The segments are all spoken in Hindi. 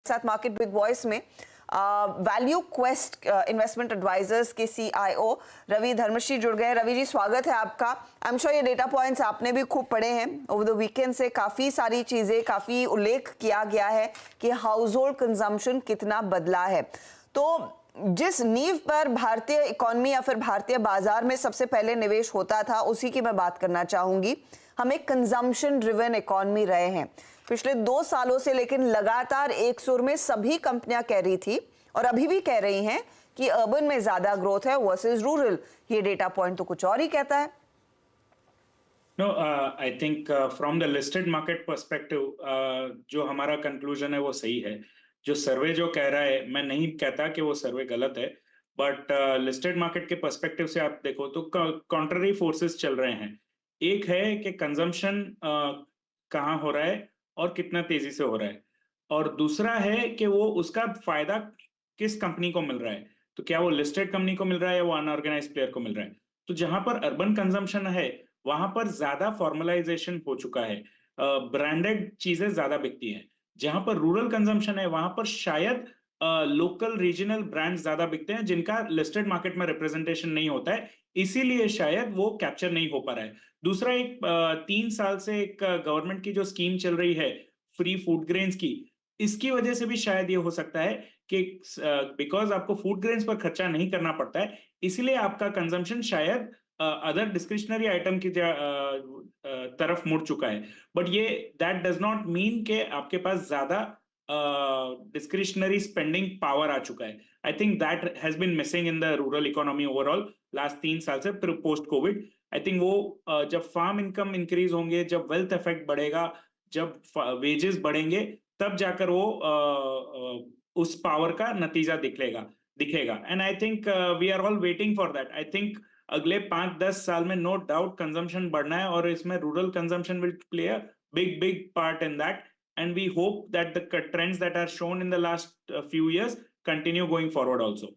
साथ मार्केट बिग वॉइस में वैल्यू क्वेस्ट इन्वेस्टमेंट एडवाइजर्स के सीईओ रवि धर्मश्री जुड़ गए। रवि जी, स्वागत है आपका। आई एम श्योर ये डेटा पॉइंट्स आपने भी खूब पढ़े हैं ओवर द वीकेंड से। काफ़ी सारी चीज़ें, काफ़ी उल्लेख किया गया है कि हाउस होल्ड कंजम्पशन कितना बदला है। तो जिस नींव पर भारतीय इकोनॉमी या फिर भारतीय बाजार में सबसे पहले निवेश होता था, उसी की मैं बात करना चाहूंगी। हम एक कंजम्पशन ड्रिवन इकोनॉमी रहे हैं पिछले 2 सालों से, लेकिन लगातार एक सुर में सभी कंपनियां कह रही थी और अभी भी कह रही हैं कि अर्बन में ज्यादा ग्रोथ है वर्सेस रूरल। ये डेटा पॉइंट तो कुछ और ही कहता है। No, I think from the listed market perspective, जो हमारा कंक्लूजन है वो सही है। जो सर्वे जो कह रहा है, मैं नहीं कहता कि वो सर्वे गलत है, बट लिस्टेड मार्केट के पर्सपेक्टिव से आप देखो तो कॉन्ट्ररी फोर्सेस चल रहे हैं। एक है कि कंजम्पशन कहाँ हो रहा है और कितना तेजी से हो रहा है, और दूसरा है कि वो उसका फायदा किस कंपनी को मिल रहा है। तो क्या वो लिस्टेड कंपनी को मिल रहा है या वो अनऑर्गेनाइज्ड प्लेयर को मिल रहा है। तो जहां पर अर्बन कंजम्पशन है वहां पर ज्यादा फॉर्मलाइजेशन हो चुका है, ब्रांडेड चीजें ज्यादा बिकती हैं। जहां पर रूरल कंजम्पशन है वहां पर शायद लोकल रीजनल ब्रांड ज्यादा बिकते हैं जिनका लिस्टेड मार्केट में रिप्रेजेंटेशन नहीं होता है, इसीलिए शायद वो कैप्चर नहीं हो पा रहा है। दूसरा, एक 3 साल से एक गवर्नमेंट की जो स्कीम चल रही है फ्री फूड ग्रेन्स की, इसकी वजह से भी शायद ये हो सकता है कि बिकॉज आपको फूड ग्रेन्स पर खर्चा नहीं करना पड़ता है, इसलिए आपका कंजम्पशन शायद अदर डिस्क्रिशनरी आइटम की तरफ मुड़ चुका है। बट ये दैट डज नॉट मीन के आपके पास ज्यादा डिस्क्रिशनरी स्पेंडिंग पावर आ चुका है। I think that has been missing in the rural economy overall last 3 साल से पोस्ट कोविड। आई थिंक वो जब फार्म इनकम इंक्रीज होंगे, जब वेल्थ इफेक्ट बढ़ेगा, जब वेजेस बढ़ेंगे, तब जाकर वो उस पावर का नतीजा दिखेगा। And I think we are all waiting for that. I think अगले 5-10 साल में नो डाउट कंजम्पशन बढ़ना है, और इसमें rural consumption will play a big part in that, and we hope that the trends that are shown in the last few years continue going forward also.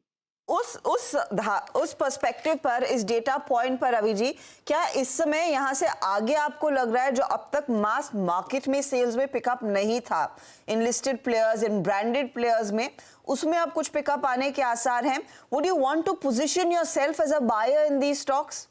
उस पर्सपेक्टिव पर, इस डेटा पॉइंट पर रवि जी, क्या इस समय यहां से आगे आपको लग रहा है जो अब तक मास मार्केट में सेल्स में पिकअप नहीं था, in listed players, in branded players में, उसमें अब कुछ पिकअप आने के आसार हैं? Would you want to position yourself as a buyer in these stocks?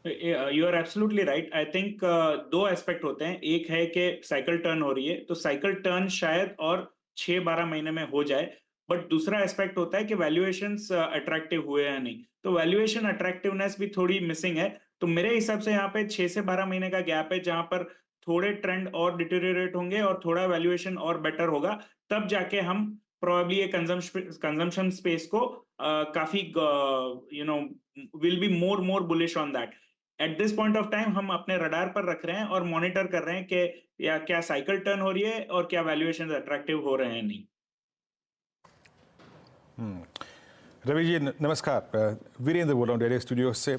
You are absolutely right. I think 2 aspect होते हैं। एक है कि साइकिल टर्न हो रही है, तो साइकिल टर्न शायद और 6-12 महीने में हो जाए, बट दूसरा एस्पेक्ट होता है कि वैल्यूएशंस अट्रैक्टिव हुए या नहीं। तो वैल्यूएशन अट्रैक्टिवनेस भी थोड़ी मिसिंग है। तो मेरे हिसाब से यहाँ पे 6 से 12 महीने का गैप है, जहां पर थोड़े ट्रेंड और डिटेरियोरेट होंगे और थोड़ा वैल्यूएशन और बेटर होगा, तब जाके हम प्रोबेबली ये कंजम्पशन स्पेस को काफी will be more bullish on that. At this point of time हम अपने रडार पर रख रहे हैं और मॉनिटर कर रहे हैं कि या क्या साइकिल टर्न हो रही है और क्या वैल्यूएशन अट्रैक्टिव हो रहे हैं नहीं। रवि जी नमस्कार, वीरेंद्र बोल रहा हूँ डेली स्टूडियो से।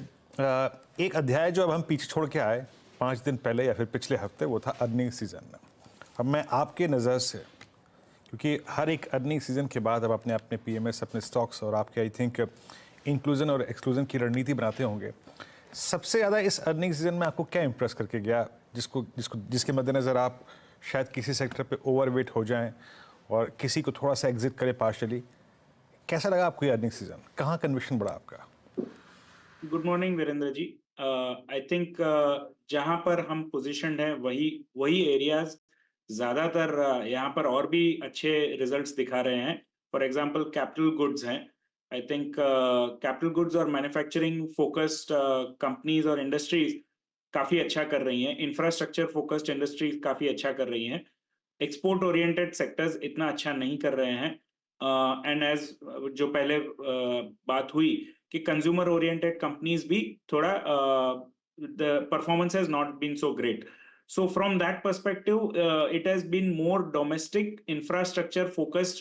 एक अध्याय जो अब हम पीछे छोड़ के आए 5 दिन पहले या फिर पिछले हफ्ते, वो था अर्निंग सीजन। अब मैं आपके नज़र से, क्योंकि हर एक अर्निंग सीजन के बाद अब अपने अपने पीएमएस, अपने स्टॉक्स और आपके आई थिंक इंक्लूजन और एक्सक्लूजन की रणनीति बनाते होंगे, सबसे ज़्यादा इस अर्निंग सीजन में आपको क्या इंप्रेस करके गया, जिसके मद्देनज़र आप शायद किसी सेक्टर पे ओवरवेट हो जाएं और किसी को थोड़ा सा एग्जिट करें पार्शली? कैसा लगा आपको ये अर्निंग सीजन? कहाँ कन्विक्शन बढ़ा आपका? Good morning Virendra ji. I think जहां पर हम पोजीशनड हैं वही एरियाज ज्यादातर यहाँ पर और भी अच्छे रिजल्ट्स दिखा रहे हैं। फॉर एग्जांपल कैपिटल गुड्स हैं। आई थिंक कैपिटल गुड्स और मैन्युफैक्चरिंग फोकस्ड कंपनीज और इंडस्ट्रीज काफी अच्छा कर रही हैं। इंफ्रास्ट्रक्चर फोकस्ड इंडस्ट्रीज काफी अच्छा कर रही हैं। एक्सपोर्ट ओरिएंटेड सेक्टर्स इतना अच्छा नहीं कर रहे हैं। एंड एज जो पहले बात हुई कि कंज्यूमर ओरिएंटेड कंपनीज भी थोड़ा the performance has not been so great. So from that perspective, it has been more domestic infrastructure focused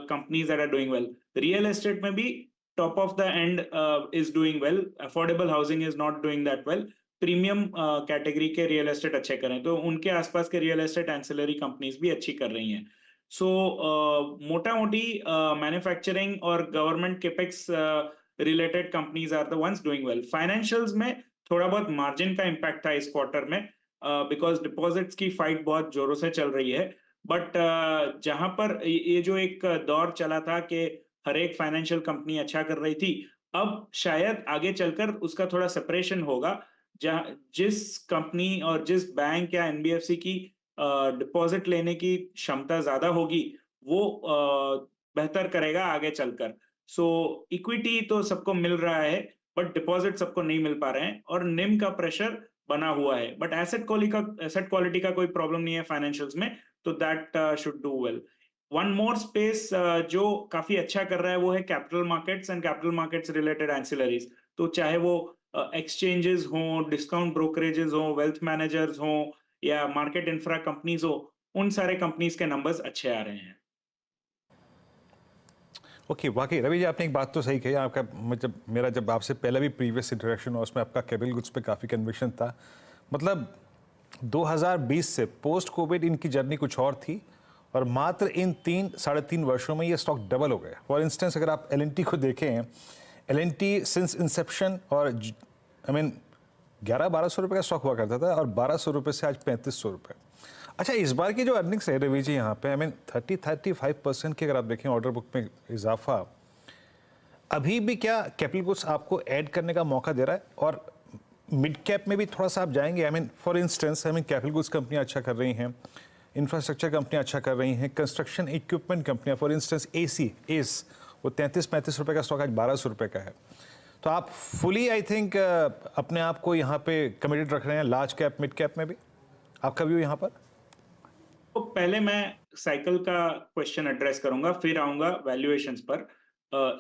companies that are doing well. Real estate में भी top of the end is doing well. Affordable housing is not doing that well. Premium category के real estate अच्छे कर रहे हैं, तो उनके आसपास के real estate ancillary companies भी अच्छी कर रही हैं। So मोटा मोटी manufacturing और government capex related companies are the ones doing well. Financials में थोड़ा बहुत margin का impact था इस quarter में, बिकॉज डिपॉजिट्स की फाइट बहुत जोरों से चल रही है। बट जहां पर ये जो एक दौर चला था कि हर एक फाइनेंशियल कंपनी अच्छा कर रही थी, अब शायद आगे चलकर उसका थोड़ा सेपरेशन होगा, जहां जिस कंपनी और जिस बैंक या एनबीएफसी की डिपॉजिट लेने की क्षमता ज्यादा होगी, वो बेहतर करेगा आगे चलकर। सो इक्विटी तो सबको मिल रहा है, बट डिपॉजिट सबको नहीं मिल पा रहे हैं और निम का प्रेशर बना हुआ है। बट एसेट क्वालिटी का कोई प्रॉब्लम नहीं है फाइनेंशियल्स में, तो that should do well. One more space जो काफी अच्छा कर रहा है वो है capital markets and capital markets related ancillaries. तो चाहे वो एक्सचेंजेस हों, डिस्काउंट ब्रोकरेजेस हों, वेल्थ मैनेजर्स हों या मार्केट इंफ्रा कंपनीज हो, उन सारे कंपनीज के नंबर्स अच्छे आ रहे हैं। ओके, वाकई रवि जी आपने एक बात तो सही कही। आपका मतलब मेरा जब आपसे पहले भी प्रीवियस इंटरेक्शन हुआ उसमें आपका कैपिटल गुड्स पे काफ़ी कन्विक्शन था। मतलब 2020 से पोस्ट कोविड इनकी जर्नी कुछ और थी और मात्र इन 3-3.5 वर्षों में ये स्टॉक डबल हो गया। फॉर इंस्टेंस अगर आप एल को देखें, एल सिंस इंसेप्शन और आई मीन 1100-1200 रुपये का स्टॉक हुआ करता था और 1200 रुपये से आज 3500 रुपये। अच्छा, इस बार की जो अर्निंग्स है रवि जी यहाँ पे आई मीन 30-35% की अगर आप देखें ऑर्डर बुक में इजाफा, अभी भी क्या कैपिटल गुड्स आपको ऐड करने का मौका दे रहा है? और मिड कैप में भी थोड़ा सा आप जाएंगे? I mean for instance I mean capital goods कंपनियां अच्छा कर रही हैं, इंफ्रास्ट्रक्चर कंपनियां अच्छा कर रही हैं, कंस्ट्रक्शन इक्विपमेंट कंपनियां, फॉर इंस्टेंस एस वो 33-35 रुपये का स्टॉक आज 1200 रुपये का है। तो आप फुली आई थिंक अपने आप को यहाँ पे कमिटेड रख रहे हैं लार्ज कैप मिड कैप में भी। आपका व्यू यहाँ पर? तो पहले मैं साइकिल का क्वेश्चन एड्रेस करूंगा, फिर आऊंगा वैल्यूएशंस पर।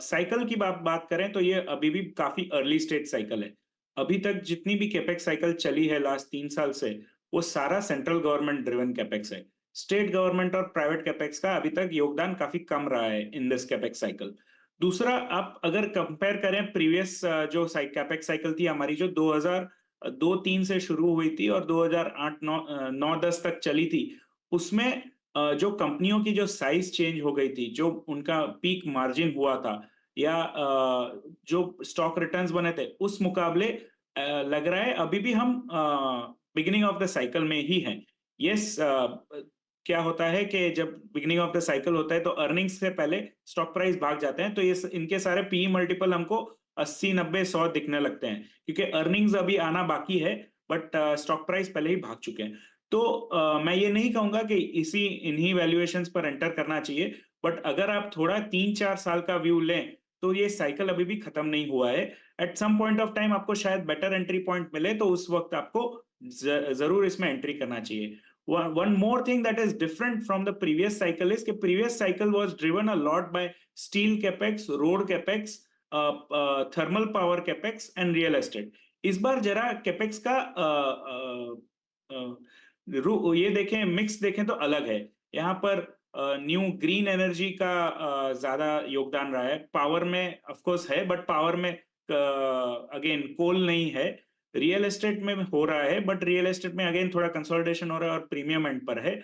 साइकिल की बात करें तो ये अभी भी काफी अर्ली स्टेज साइकिल है। अभी तक जितनी भी कैपेक्स साइकिल चली है लास्ट 3 साल से, वो सारा सेंट्रल गवर्नमेंट ड्रिवन कैपेक्स है। स्टेट गवर्नमेंट और प्राइवेट कैपेक्स का अभी तक योगदान काफी कम रहा है इन दिस कैपेक्स साइकिल। दूसरा, आप अगर कंपेयर करें प्रीवियस जो कैपेक्स साइकिल थी हमारी, जो 2002-3 से शुरू हुई थी और 2008-9-10 तक चली थी, उसमें जो कंपनियों की जो साइज चेंज हो गई थी, जो उनका पीक मार्जिन हुआ था या जो स्टॉक रिटर्न्स बने थे, उस मुकाबले लग रहा है अभी भी हम बिगिनिंग ऑफ द साइकिल में ही हैं। यस, क्या होता है कि जब बिगिनिंग ऑफ द साइकिल होता है तो अर्निंग्स से पहले स्टॉक प्राइस भाग जाते हैं, तो ये इनके सारे पीई मल्टीपल हमको 80-90-100 दिखने लगते हैं, क्योंकि अर्निंग्स अभी आना बाकी है, बट स्टॉक प्राइस पहले ही भाग चुके हैं। तो मैं ये नहीं कहूंगा कि इन्हीं वैल्यूएशंस पर एंटर करना चाहिए, बट अगर आप थोड़ा 3-4 साल का व्यू लें तो ये साइकिल अभी भी खत्म नहीं हुआ है। At some point of time आपको शायद बेटर एंट्री पॉइंट मिले, तो उस वक्त आपको जरूर इसमें एंट्री करना चाहिए। One more thing that is different from the previous cycle is कि previous cycle was driven a lot by steel capex, road capex, thermal power capex and real estate. इस बार जरा capex का ये देखें, मिक्स देखें तो अलग है। यहाँ पर न्यू ग्रीन एनर्जी का ज्यादा योगदान रहा है। पावर में ऑफ कोर्स है, बट पावर में अगेन कोल नहीं है। रियल एस्टेट में हो रहा है, बट रियल एस्टेट में अगेन थोड़ा कंसोलिडेशन हो रहा है और प्रीमियम एंड पर है।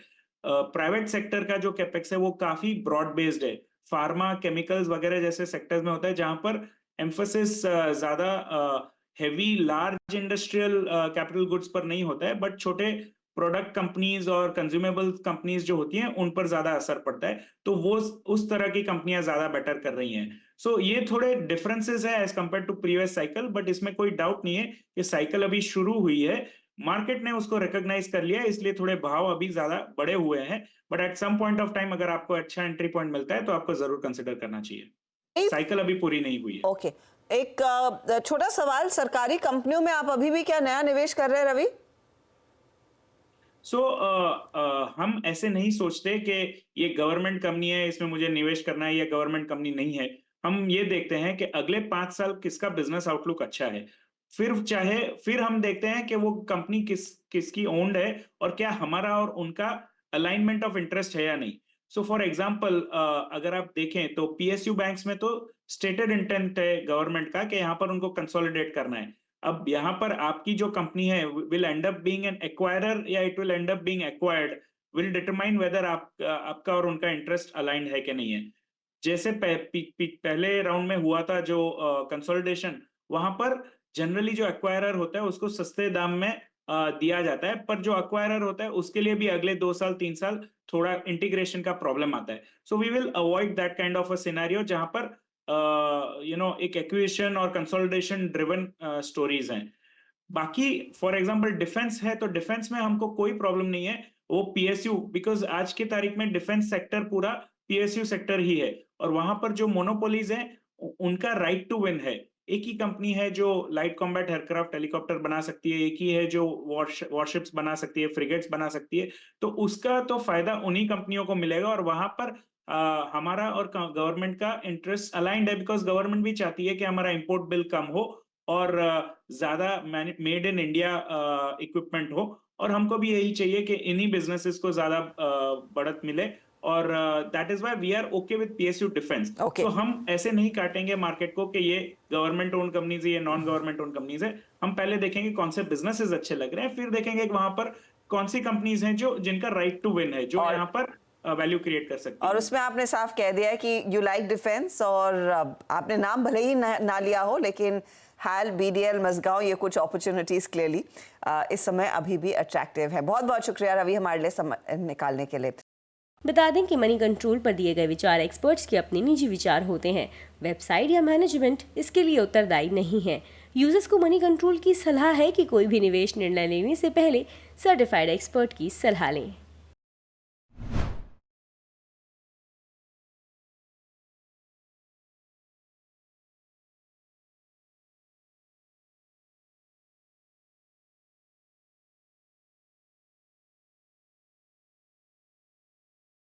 प्राइवेट सेक्टर का जो कैपेक्स है वो काफी ब्रॉड बेस्ड है। फार्मा, केमिकल्स वगैरह जैसे सेक्टर्स में होता है, जहां पर एम्फोसिस ज्यादा heavy large industrial capital goods पर नहीं होता है, बट छोटे प्रोडक्ट कंपनीज और कंज्यूमेबल कंपनीज जो होती हैं उन पर ज्यादा असर पड़ता है। तो वो उस तरह की कंपनियां ज्यादा बेटर कर रही हैं। सो ये थोड़े डिफरेंसेस है as compare to previous cycle, but इसमें कोई डाउट नहीं है कि साइकिल अभी शुरू हुई है। मार्केट ने उसको रिकॉग्नाइज कर लिया है, इसलिए थोड़े भाव अभी ज्यादा बढ़े हुए हैं, but at some point of time अगर आपको अच्छा एंट्री पॉइंट मिलता है तो आपको जरूर कंसिडर करना चाहिए। साइकिल अभी पूरी नहीं हुई है। ओके, एक छोटा सवाल, सरकारी कंपनियों में आप अभी भी क्या नया निवेश कर रहे हैं रवि? हम ऐसे नहीं सोचते कि ये गवर्नमेंट कंपनी है, इसमें मुझे निवेश करना है, या गवर्नमेंट कंपनी नहीं है। हम ये देखते हैं कि अगले 5 साल किसका बिजनेस आउटलुक अच्छा है, फिर हम देखते हैं कि वो कंपनी किसकी ओन्ड है और क्या हमारा और उनका अलाइनमेंट ऑफ इंटरेस्ट है या नहीं। सो फॉर एग्जांपल, अगर आप देखें तो पीएसयू बैंक्स में तो स्टेटेड इंटेंट है गवर्नमेंट का कि यहाँ पर उनको कंसोलिडेट करना है। अब यहाँ पर आपकी जो कंपनी है will end up being an acquirer या it will end up being acquired, will determine whether आपका और उनका इंटरेस्ट अलाइंड है कि नहीं है। जैसे पहले राउंड में हुआ था जो कंसोलिडेशन, वहां पर जनरली जो एक्वायरर होता है उसको सस्ते दाम में दिया जाता है, पर जो अक्वायरर होता है उसके लिए भी अगले 2 साल 3 साल थोड़ा इंटीग्रेशन का प्रॉब्लम आता है। So we will avoid that kind of a scenario जहां पर एक एक्विजिशन और कंसोलिडेशन ड्रिवन स्टोरीज हैं। बाकी फॉर एग्जांपल डिफेंस है, तो डिफेंस में हमको कोई प्रॉब्लम नहीं है, वो पीएसयू, बिकॉज आज की तारीख में डिफेंस सेक्टर पूरा पीएसयू सेक्टर ही है, और वहां पर जो मोनोपोलीज हैं उनका राइट टू विन है। एक ही कंपनी है जो लाइट कॉम्बैट एयरक्राफ्ट हेलीकॉप्टर बना सकती है, एक ही है जो वॉरशिप्स बना सकती है, फ्रिगेट्स बना सकती है, तो उसका तो फायदा उन्हीं कंपनियों को मिलेगा। और वहां पर हमारा और गवर्नमेंट का इंटरेस्ट अलाइंड है, बिकॉज गवर्नमेंट भी चाहती है कि हमारा इंपोर्ट बिल कम हो और ज्यादा मेड इन इंडिया इक्विपमेंट हो, और हमको भी यही चाहिए कि इन्हीं बिजनेसेस को ज्यादा बढ़त मिले, और that is why we are okay with PSU defence. Okay. तो हम ऐसे नहीं काटेंगे मार्केट को कि ये गवर्नमेंट ओन कंपनीज है, ये नॉन गवर्नमेंट ओन कंपनीज है। हम पहले देखेंगे कौन से बिजनेसेस अच्छे लग रहे हैं, फिर देखेंगे कि वहां पर कौन सी कंपनीज हैं जो जिनका राइट टू विन है, जो और- यहाँ पर वैल्यू क्रिएट कर सकती है। और उसमें आपने साफ कह दिया है कि यू लाइक डिफेंस, और आपने नाम भले ही ना लिया हो, लेकिन हाल, बीडीएल, मजगांव, ये कुछ अपॉर्चुनिटीज क्लियरली इस समय अभी भी अट्रैक्टिव है। बहुत बहुत शुक्रिया रवि हमारे लिए समय निकालने के लिए। बता दें कि मनी कंट्रोल पर दिए गए विचार एक्सपर्ट्स के अपने निजी विचार होते हैं। वेबसाइट या मैनेजमेंट इसके लिए उत्तरदायी नहीं है। यूजर्स को मनी कंट्रोल की सलाह है कि कोई भी निवेश निर्णय लेने से पहले सर्टिफाइड एक्सपर्ट की सलाह लें।